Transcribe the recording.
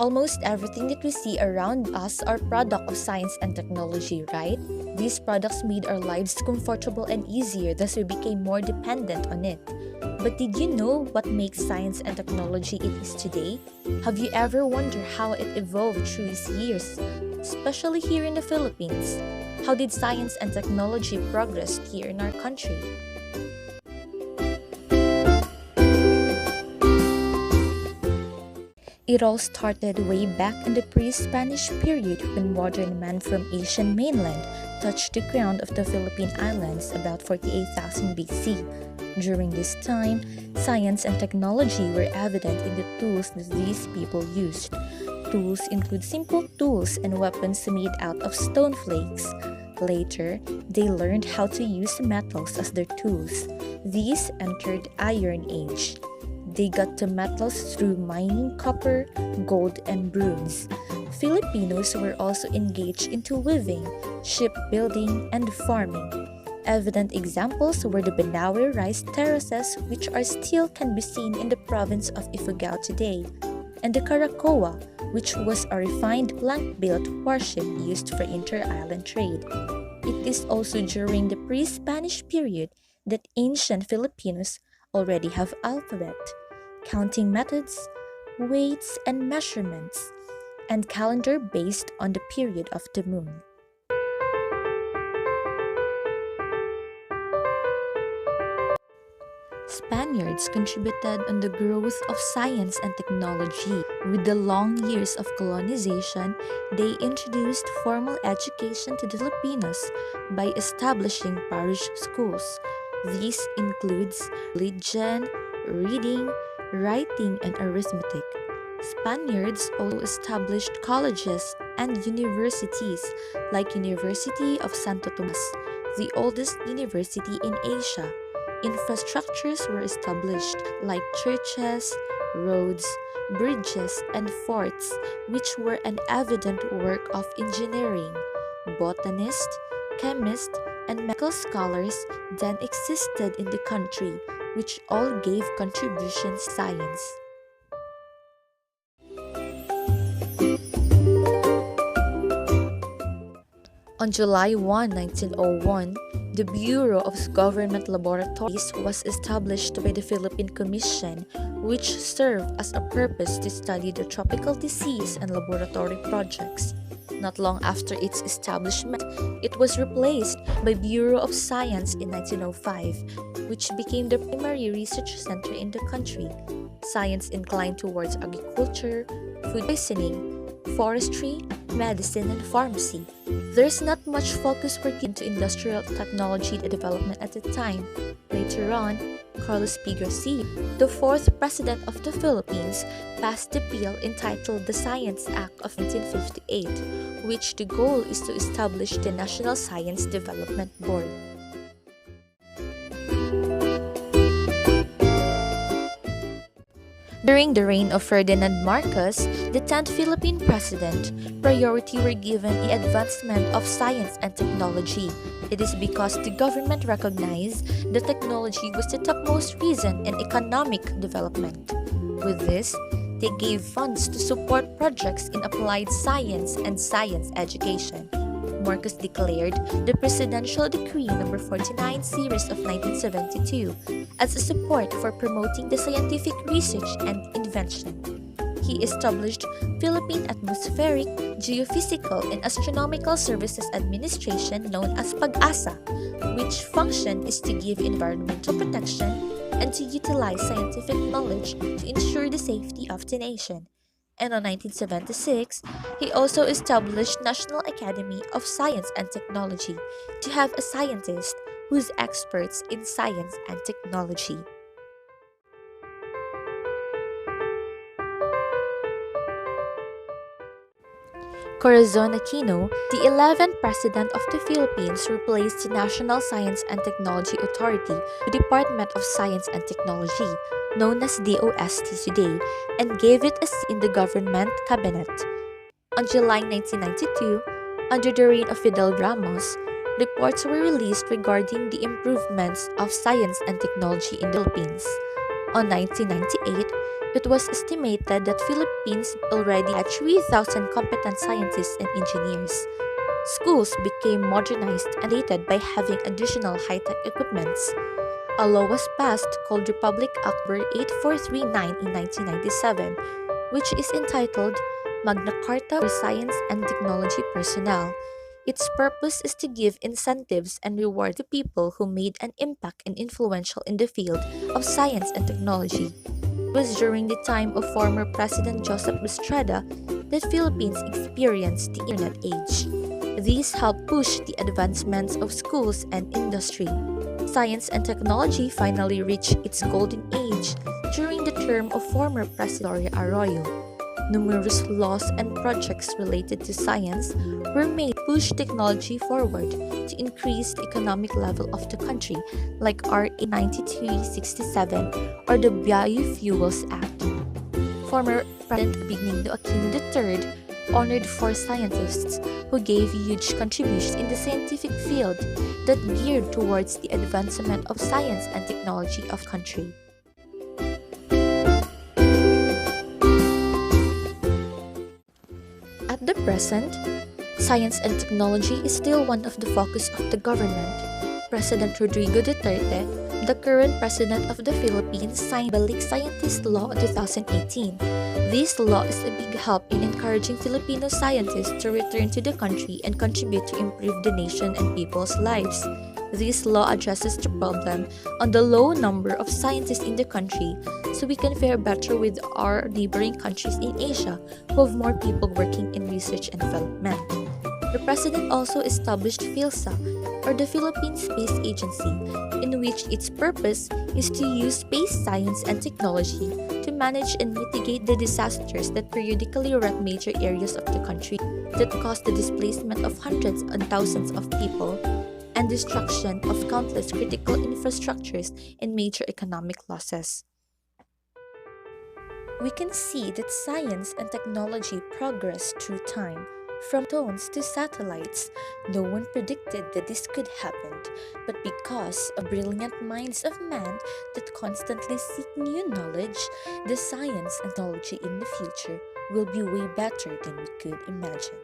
Almost everything that we see around us are product of science and technology, right? These products made our lives comfortable and easier, thus we became more dependent on it. But did you know what makes science and technology it is today? Have you ever wondered how it evolved through its years, especially here in the Philippines? How did science and technology progress here in our country? It all started way back in the pre-Spanish period when modern man from Asian mainland touched the ground of the Philippine Islands about 48,000 BC. During this time, science and technology were evident in the tools that these people used. Tools include simple tools and weapons made out of stone flakes. Later, they learned how to use metals as their tools. These entered Iron Age. They got to metals through mining copper, gold, and bronze. Filipinos were also engaged into weaving, shipbuilding, and farming. Evident examples were the Banawe rice terraces, which are still can be seen in the province of Ifugao today, and the Caracoa, which was a refined plank-built warship used for inter-island trade. It is also during the pre-Spanish period that ancient Filipinos already have alphabet, counting methods, weights and measurements, and calendar based on the period of the moon. Spaniards contributed on the growth of science and technology. With the long years of colonization, they introduced formal education to the Filipinos by establishing parish schools. This includes religion, reading, writing, and arithmetic. Spaniards also established colleges and universities like University of Santo Tomas, the oldest university in Asia. Infrastructures were established like churches, roads, bridges, and forts, which were an evident work of engineering. Botanists, chemists, and medical scholars then existed in the country, which all gave contributions to science. On July 1, 1901, the Bureau of Government Laboratories was established by the Philippine Commission, which served as a purpose to study the tropical disease and laboratory projects. Not long after its establishment, it was replaced by Bureau of Science in 1905, which became the primary research center in the country. Science inclined towards agriculture, food poisoning, forestry, medicine, and pharmacy. There's not much focus put into industrial technology development at the time. Later on, Carlos P. Garcia, the fourth president of the Philippines, passed the bill entitled the Science Act of 1958, which the goal is to establish the National Science Development Board. During the reign of Ferdinand Marcos, the 10th Philippine president, priority were given the advancement of science and technology. It is because the government recognized that technology was the topmost reason in economic development. With this, they gave funds to support projects in applied science and science education. Marcos declared the Presidential Decree No. 49 Series of 1972 as a support for promoting the scientific research and invention. He established Philippine Atmospheric, Geophysical, and Astronomical Services Administration known as PAGASA, which function is to give environmental protection and to utilize scientific knowledge to ensure the safety of the nation. And in 1976, he also established National Academy of Science and Technology to have a scientist who's experts in science and technology. Corazon Aquino, the 11th President of the Philippines, replaced the National Science and Technology Authority, the Department of Science and Technology, known as DOST today, and gave it a seat in the government cabinet. On July 1992, under the reign of Fidel Ramos, reports were released regarding the improvements of science and technology in the Philippines. On 1998, It was estimated that Philippines already had 3,000 competent scientists and engineers. Schools became modernized and dated by having additional high-tech equipments. A law was passed called Republic Act No. 8439 in 1997, which is entitled Magna Carta for Science and Technology Personnel. Its purpose is to give incentives and reward to people who made an impact and influential in the field of science and technology. It was during the time of former President Joseph Estrada that Philippines experienced the Internet age. These helped push the advancements of schools and industry. Science and technology finally reached its golden age during the term of former President Gloria Arroyo. Numerous laws and projects related to science were made to push technology forward to increase the economic level of the country, like RA 9367 or the Biofuels Act. Former President Benigno Aquino III honored four scientists who gave huge contributions in the scientific field that geared towards the advancement of science and technology of country. At the present, science and technology is still one of the focus of the government. President Rodrigo Duterte, the current president of the Philippines, signed the Balik Scientist Law 2018. This law is a big help in encouraging Filipino scientists to return to the country and contribute to improve the nation and people's lives. This law addresses the problem on the low number of scientists in the country so we can fare better with our neighboring countries in Asia who have more people working in research and development. The president also established PhilSA, or the Philippine Space Agency, in which its purpose is to use space science and technology to manage and mitigate the disasters that periodically wreck major areas of the country that cause the displacement of hundreds and thousands of people and destruction of countless critical infrastructures and major economic losses. We can see that science and technology progress through time. From stones to satellites, no one predicted that this could happen, but because of brilliant minds of man that constantly seek new knowledge, the science and technology in the future will be way better than we could imagine.